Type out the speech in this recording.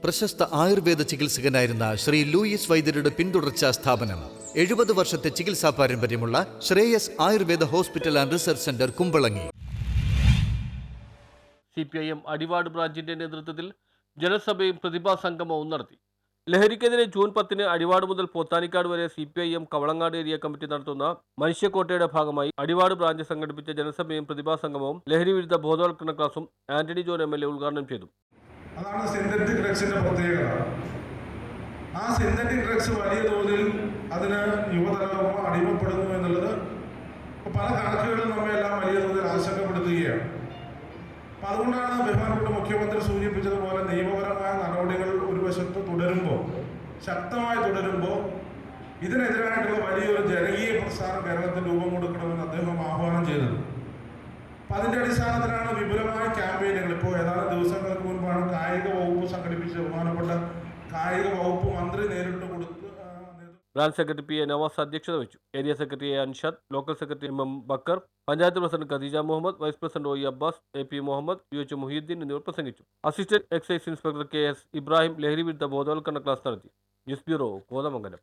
പ്രശസ്ത ആയുർവേദ ചികിത്സകനായിരുന്ന ശ്രീ ലൂയിസ് വൈദ്യരുടെ പിന്തുടർച്ചാ സ്ഥാപനം 70 വർഷത്തെ ചികിത്സാ പാരമ്പര്യമുള്ള Shreyas Ayurveda hospital and research centre Kumbalangi. CPIM Adivad ബ്രാഞ്ചിന്റെ നേതൃത്വത്തിൽ ജനസഭയും പ്രതിഭാ സംഗമവും നടത്തി. ലഹരിക്കെതിരെ ജൂൺ 10 അടിവാട് മുതൽ പോത്താനിക്കാട് വരെ CPIM കവളങ്ങാട് ഏരിയ കമ്മിറ്റി നടത്തുന്ന മനുഷ്യക്കോട്ടയുടെ ഭാഗമായി അടിവാട് ബ്രാഞ്ച് സംഘടിപ്പിച്ച ജനസഭയും പ്രതിഭാ സംഗമവും ലഹരി വിരുദ്ധ ബോധവൽക്കരണ ക്ലാസും ആന്റണി ജോൺ MLA ഉദ്ഘാടനം ചെയ്തു. അതാണ് സിന്തറ്റിക് ഡ്രഗ്സിന്റെ പ്രത്യേകത. ആ സിന്തറ്റിക് ഡ്രഗ്സ് വലിയ തോതിൽ അതിന് യുവതലമുറ അടിമപ്പെടുന്നു എന്നുള്ളത് പല കണക്കുകളും നമ്മയെല്ലാം വലിയ തോതിൽ ആശങ്കപ്പെടുത്തുകയാണ്. അപ്പം അതുകൊണ്ടാണ് ബഹുമാനപ്പെട്ട മുഖ്യമന്ത്രി സൂചിപ്പിച്ചതുപോലെ നിയമപരമായ നടപടികൾ ഒരു വശത്ത് തുടരുമ്പോൾ, ശക്തമായി തുടരുമ്പോൾ, ഇതിനെതിരായിട്ടുള്ള വലിയൊരു ജനകീയ പ്രസ്ഥാനം കേരളത്തിൽ രൂപം കൊടുക്കണമെന്ന് അദ്ദേഹം ആഹ്വാനം ചെയ്തത്. അപ്പം അതിൻ്റെ അടിസ്ഥാനത്തിലാണ് വിപുലമായ ക്യാമ്പയിനുകൾ. ഇപ്പോൾ ഏതാനും ദിവസങ്ങൾക്ക് മുൻപാണ് കായിക വകുപ്പ് സംഘടിപ്പിച്ച ബഹുമാനപ്പെട്ട കായിക വകുപ്പ് മന്ത്രി നേരിട്ട് കൊടുത്ത് ബ്രാഞ്ച് സെക്രട്ടറി PA നവാസ് അധ്യക്ഷത വഹിച്ചു. Area secretary Anshad, local secretary MM Bakkar, panchayat president Khadeeja Muhammad, vice president OE Abbas, AP Muhammad, UH Muhiyuddin എന്നിവർ പ്രസംഗിച്ചു. Assistant excise inspector KS Ibrahim ലഹരി വിരുദ്ധ ബോധവൽക്കരണ ക്ലാസ് നടത്തി. News bureau, Kothamangalam.